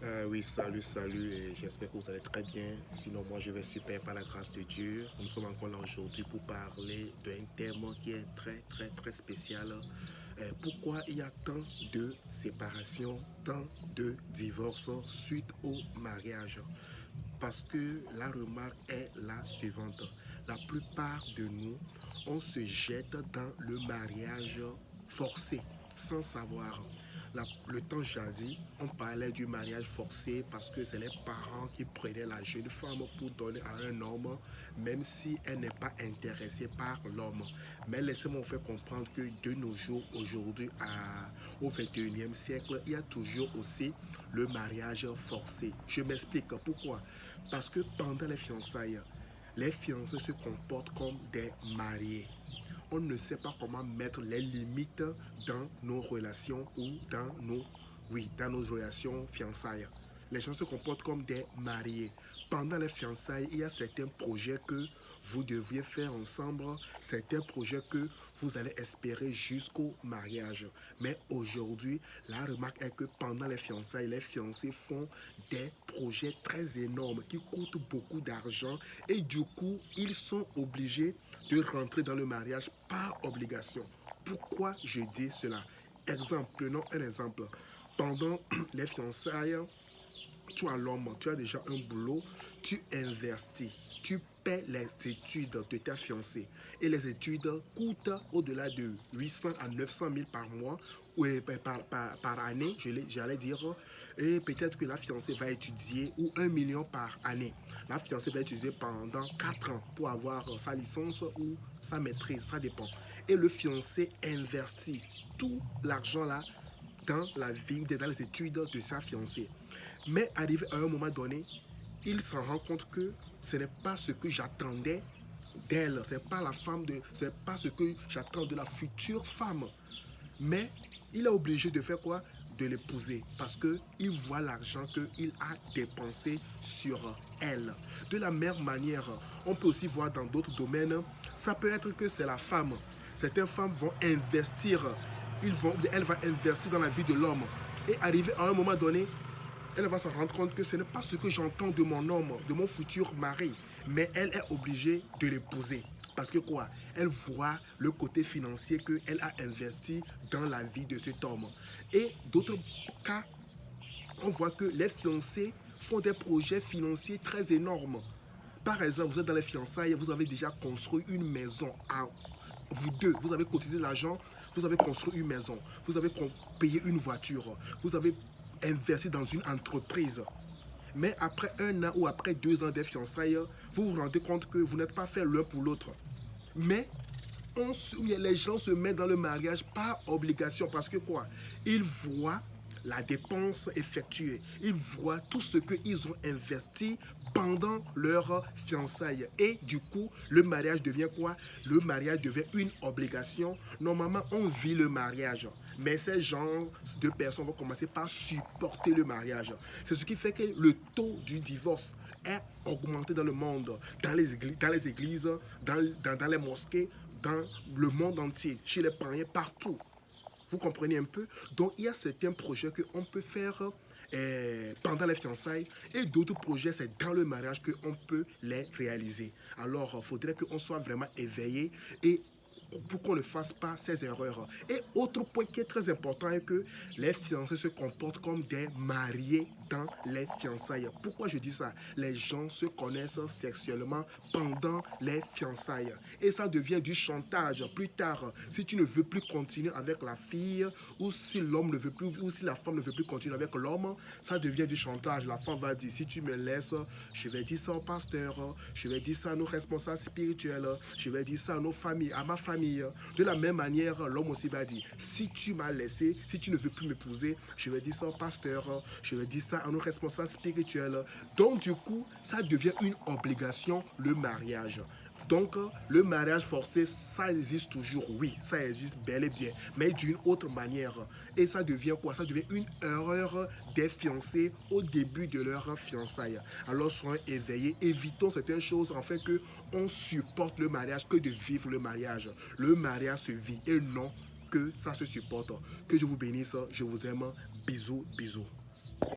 Oui, salut, et j'espère que vous allez très bien. Sinon, moi, je vais super par la grâce de Dieu. Nous sommes encore là aujourd'hui pour parler d'un thème qui est très spécial. Pourquoi il y a tant de séparations, tant de divorces suite au mariage? Parce que la remarque est la suivante. La plupart de nous, on se jette dans le mariage forcé sans savoir. Le temps jadis, on parlait du mariage forcé parce que c'est les parents qui prenaient la jeune femme pour donner à un homme, même si elle n'est pas intéressée par l'homme. Mais laissez-moi vous faire comprendre que de nos jours, aujourd'hui, au 21e siècle, il y a toujours aussi le mariage forcé. Je m'explique pourquoi. Parce que pendant les fiancés se comportent comme des mariés. On ne sait pas comment mettre les limites dans nos relations ou dans nos relations fiançailles. Les gens se comportent comme des mariés. Pendant les fiançailles, il y a certains projets que vous devriez faire ensemble, certains projets que vous allez espérer jusqu'au mariage. Mais aujourd'hui, la remarque est que pendant les fiançailles, les fiancés font des projets très énormes qui coûtent beaucoup d'argent et du coup, ils sont obligés de rentrer dans le mariage par obligation. Pourquoi je dis cela? Exemple, prenons un exemple. Pendant les fiançailles, tu as l'homme, tu as déjà un boulot, tu investis, tu paies les études de ta fiancée. Et les études coûtent au-delà de 800 à 900 000 par mois, ou par année, j'allais dire. Et peut-être que la fiancée va étudier, ou 1 million par année. La fiancée va étudier pendant 4 ans pour avoir sa licence ou sa maîtrise, ça dépend. Et le fiancé investit tout l'argent là dans la vie, dans les études de sa fiancée. Mais arrivé à un moment donné, il s'en rend compte que ce n'est pas ce que j'attendais d'elle, c'est pas ce que j'attends de la future femme. Mais il est obligé de faire quoi? De l'épouser parce qu'il voit l'argent qu'il a dépensé sur elle. De la même manière, on peut aussi voir dans d'autres domaines, ça peut être que c'est la femme. Certaines femmes vont investir, elle va investir dans la vie de l'homme. Et arrivé à un moment donné, elle va se rendre compte que ce n'est pas ce que j'entends de mon homme, de mon futur mari, mais elle est obligée de l'épouser. Parce que quoi? Elle voit le côté financier qu'elle a investi dans la vie de cet homme. Et d'autres cas, on voit que les fiancés font des projets financiers très énormes. Par exemple, vous êtes dans les fiançailles, vous avez déjà construit une maison à vous deux, vous avez cotisé l'argent, vous avez construit une maison, vous avez payé une voiture, vous avez investi dans une entreprise. Mais après 1 an ou après 2 ans des fiançailles, vous vous rendez compte que vous n'êtes pas fait l'un pour l'autre. Mais les gens se mettent dans le mariage par obligation parce que quoi? Ils voient la dépense effectuée. Ils voient tout ce qu'ils ont investi pendant leur fiançailles. Et du coup, le mariage devient quoi? Le mariage devient une obligation. Normalement, on vit le mariage. Mais ces genres de personnes vont commencer par supporter le mariage. C'est ce qui fait que le taux du divorce est augmenté dans le monde, dans les églises, dans les mosquées, dans le monde entier, chez les païens, partout. Vous comprenez un peu? Donc, il y a certains projets qu'on peut faire pendant les fiançailles et d'autres projets, c'est dans le mariage qu'on peut les réaliser. Alors, il faudrait qu'on soit vraiment éveillé et pour qu'on ne fasse pas ces erreurs. Et autre point qui est très important est que les fiancés se comportent comme des mariés dans les fiançailles. Pourquoi je dis ça? Les gens se connaissent sexuellement pendant les fiançailles. Et ça devient du chantage plus tard. Si tu ne veux plus continuer avec la fille, ou si l'homme ne veut plus, ou si la femme ne veut plus continuer avec l'homme, ça devient du chantage. La femme va dire, si tu me laisses, je vais dire ça au pasteur, je vais dire ça à nos responsables spirituels, je vais dire ça à nos familles, à ma famille. De la même manière, l'homme aussi va dire, si tu m'as laissé, si tu ne veux plus m'épouser, je vais dire ça au pasteur, je vais dire ça à nos responsables spirituels. Donc du coup, ça devient une obligation, le mariage. Donc, le mariage forcé, ça existe toujours, oui, ça existe bel et bien, mais d'une autre manière. Et ça devient quoi? Ça devient une erreur des fiancés au début de leur fiançailles. Alors, soyons éveillés, évitons certaines choses, en fait, que on supporte le mariage que de vivre le mariage. Le mariage se vit et non que ça se supporte. Que je vous bénisse, je vous aime. Bisous, bisous.